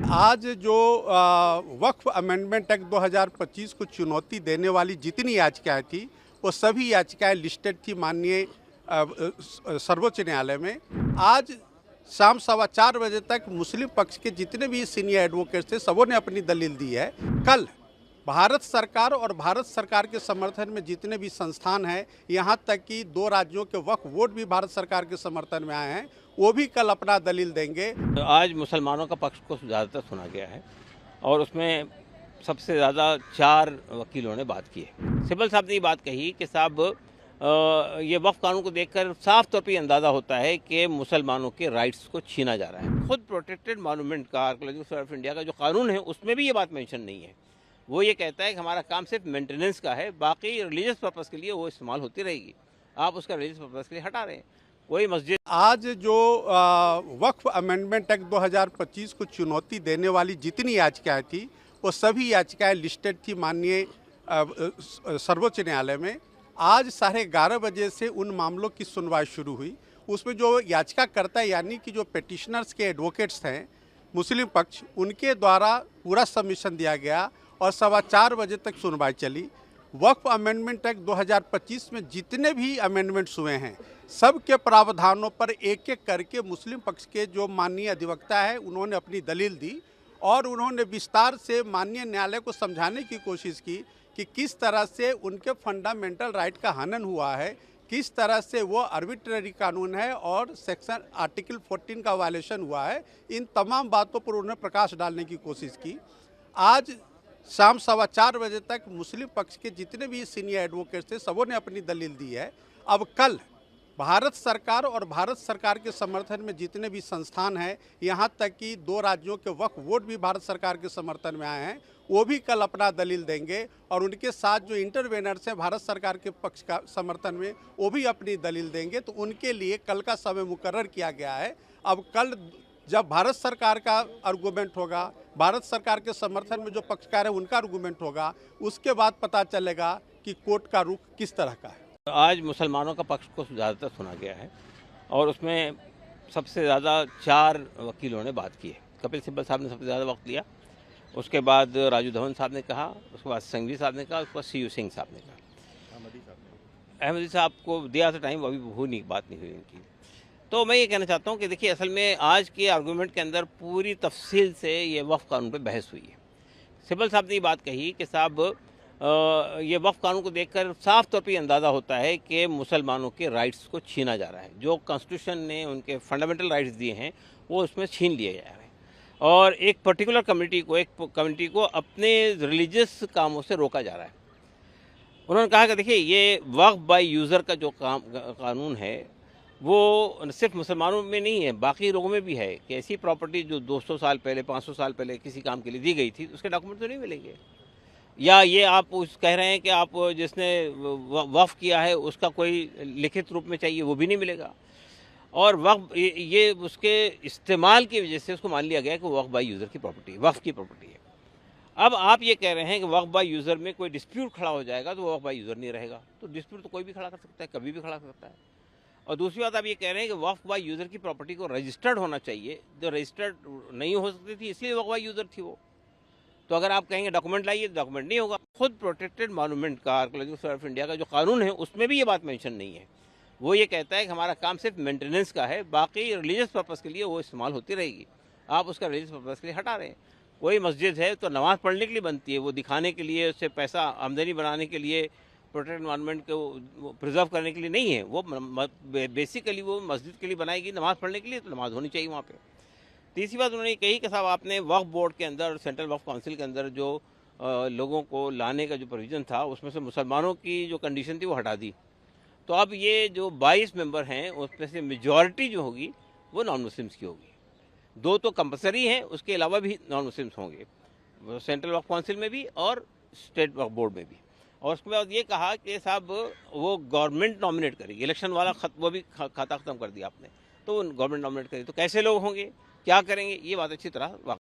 आज जो वक्फ amendment act 2025 को चुनौती देने वाली जितनी याचिकाएं थी वो सभी याचिकाएं लिस्टेड थी माननीय सर्वोच्च न्यायालय में। आज शाम 4:15 तक मुस्लिम पक्ष के जितने भी सीनियर एडवोकेट्स थे सबों ने अपनी दलील दी है। कल भारत सरकार और भारत सरकार के समर्थन में जितने भी संस्थान हैं, यहाँ तक कि 2 राज्यों के वक्फ बोर्ड भी भारत सरकार के समर्थन में आए हैं, वो भी कल अपना दलील देंगे। तो आज मुसलमानों का पक्ष को ज़्यादातर सुना गया है और उसमें सबसे ज़्यादा 4 वकीलों ने बात की है। सिब्बल साहब ने ये बात कही कि साहब ये वक्फ कानून को देखकर साफ तौर पर अंदाज़ा होता है कि मुसलमानों के राइट्स को छीना जा रहा है। खुद प्रोटेक्टेड मॉन्यूमेंट का आर्कियोलॉजिकल सर्वे ऑफ इंडिया का जो कानून है उसमें भी ये बात मेंशन नहीं है। वो ये कहता है कि हमारा काम सिर्फ मेंटेनेंस का है, बाकी रिलीजियस पर्पज़ के लिए वो इस्तेमाल होती रहेगी। आप उसका रिलीजियस पर्पज़ के लिए हटा रहे हैं। कोई मस्जिद आज जो वक्फ अमेंडमेंट एक्ट 2025 को चुनौती देने वाली जितनी याचिकाएं थी वो सभी याचिकाएं लिस्टेड थी माननीय सर्वोच्च न्यायालय में। आज 11:30 बजे से उन मामलों की सुनवाई शुरू हुई। उसमें जो याचिकाकर्ता यानी कि जो पेटिशनर्स के एडवोकेट्स हैं मुस्लिम पक्ष, उनके द्वारा पूरा सबमिशन दिया गया और 4:15 बजे तक सुनवाई चली। वक्फ अमेंडमेंट एक्ट 2025 में जितने भी अमेंडमेंट्स हुए हैं सब के प्रावधानों पर एक एक करके मुस्लिम पक्ष के जो माननीय अधिवक्ता है उन्होंने अपनी दलील दी और उन्होंने विस्तार से माननीय न्यायालय को समझाने की कोशिश की कि किस तरह से उनके फंडामेंटल राइट का हनन हुआ है, किस तरह से वो आर्बिट्रेरी कानून है और सेक्शन आर्टिकल 14 का वायलेशन हुआ है। इन तमाम बातों पर उन्होंने प्रकाश डालने की कोशिश की। आज शाम 4:15 बजे तक मुस्लिम पक्ष के जितने भी सीनियर एडवोकेट्स थे सबों ने अपनी दलील दी है। अब कल भारत सरकार और भारत सरकार के समर्थन में जितने भी संस्थान हैं, यहाँ तक कि 2 राज्यों के वक्फ बोर्ड भी भारत सरकार के समर्थन में आए हैं, वो भी कल अपना दलील देंगे और उनके साथ जो इंटरवेनर्स हैं भारत सरकार के पक्ष का समर्थन में वो भी अपनी दलील देंगे। तो उनके लिए कल का समय मुकर्रर किया गया है। अब कल जब भारत सरकार का आर्गूमेंट होगा, भारत सरकार के समर्थन में जो पक्षकार है उनका आर्गूमेंट होगा, उसके बाद पता चलेगा कि कोर्ट का रुख किस तरह का है। आज मुसलमानों का पक्ष को ज़्यादातर सुना गया है और उसमें सबसे ज़्यादा 4 वकीलों ने बात की है। कपिल सिब्बल साहब ने सबसे ज़्यादा वक्त लिया, उसके बाद राजू धवन साहब ने कहा, उसके बाद संघवी साहब ने कहा, उसके बाद CU सिंह साहब ने कहा। अहमदी साहब को दिया था टाइम, अभी हुई बात नहीं हुई इनकी। तो मैं ये कहना चाहता हूँ कि देखिए असल में आज के आर्गूमेंट के अंदर पूरी तफसील से ये वक्फ कानून पर बहस हुई है। सिब्बल साहब ने ये बात कही कि साहब ये वक्फ कानून को देखकर साफ तौर पर अंदाज़ा होता है कि मुसलमानों के राइट्स को छीना जा रहा है। जो कॉन्स्टिट्यूशन ने उनके फंडामेंटल राइट्स दिए हैं वो उसमें छीन लिए जा रहे हैं और एक पर्टिकुलर कम्युनिटी को अपने रिलीजियस कामों से रोका जा रहा है। उन्होंने कहा कि देखिए ये वक्फ बाय यूज़र का जो कानून है वो सिर्फ मुसलमानों में नहीं है, बाकी लोगों में भी है कि ऐसी प्रॉपर्टी जो 200 साल पहले 500 साल पहले किसी काम के लिए दी गई थी उसके डॉक्यूमेंट तो नहीं मिलेंगे। या ये आप कह रहे हैं कि आप जिसने वक्फ किया है उसका कोई लिखित रूप में चाहिए, वो भी नहीं मिलेगा। और वक्फ ये उसके इस्तेमाल की वजह से उसको मान लिया गया कि वक्फ बाय यूज़र की प्रॉपर्टी है, वक्फ की प्रॉपर्टी है। अब आप ये कह रहे हैं कि वक्फ बाय यूज़र में कोई डिस्प्यूट खड़ा हो जाएगा तो वक्फ बाय यूज़र नहीं रहेगा। तो डिस्प्यूट तो कोई भी खड़ा कर सकता है, कभी भी खड़ा कर सकता है। और दूसरी बात आप ये कह रहे हैं कि वक्फ बाय यूज़र की प्रॉपर्टी को रजिस्टर्ड होना चाहिए, जो रजिस्टर्ड नहीं हो सकती थी इसलिए वक्फ बाय यूज़र थी वो। तो अगर आप कहेंगे डॉक्यूमेंट लाइए तो डॉक्यूमेंट नहीं होगा। खुद प्रोटेक्टेड मॉन्यूमेंट का आर्कियोलॉजिकल सर्वे ऑफ इंडिया का जो कानून है उसमें भी ये बात मेंशन नहीं है। वो ये कहता है कि हमारा काम सिर्फ मेंटेनेंस का है, बाकी रिलीजियस पर्पज़ के लिए वो इस्तेमाल होती रहेगी। आप उसका रिलीजियस पर्पज़ के लिए हटा रहे हैं। कोई मस्जिद है तो नमाज़ पढ़ने के लिए बनती है, वो दिखाने के लिए, उससे पैसा आमदनी बनाने के लिए, प्रोटेक्टेड मॉन्यूमेंट को प्रिजर्व करने के लिए नहीं है। वो बेसिकली वो मस्जिद के लिए बनाएगी, नमाज़ पढ़ने के लिए, तो नमाज़ होनी चाहिए वहाँ पर। तीसरी बात उन्होंने कही कि साहब आपने वक्फ बोर्ड के अंदर, सेंट्रल वक्फ काउंसिल के अंदर जो लोगों को लाने का जो प्रोविज़न था उसमें से मुसलमानों की जो कंडीशन थी वो हटा दी। तो अब ये जो 22 मेंबर हैं उसमें से मेजॉरिटी जो होगी वो नॉन मुस्लिम्स की होगी। 2 तो कंपलसरी हैं, उसके अलावा भी नॉन मुस्लिम्स होंगे, सेंट्रल वक्फ काउंसिल में भी और स्टेट वक्फ बोर्ड में भी। और उसके बाद ये कहा कि साहब वो गवर्नमेंट नॉमिनेट करेगी, इलेक्शन वाला वो भी खाता ख़त्म कर दिया आपने, तो गवर्नमेंट नॉमिनेट करेगी। तो कैसे लोग होंगे, क्या करेंगे, ये बात अच्छी तरह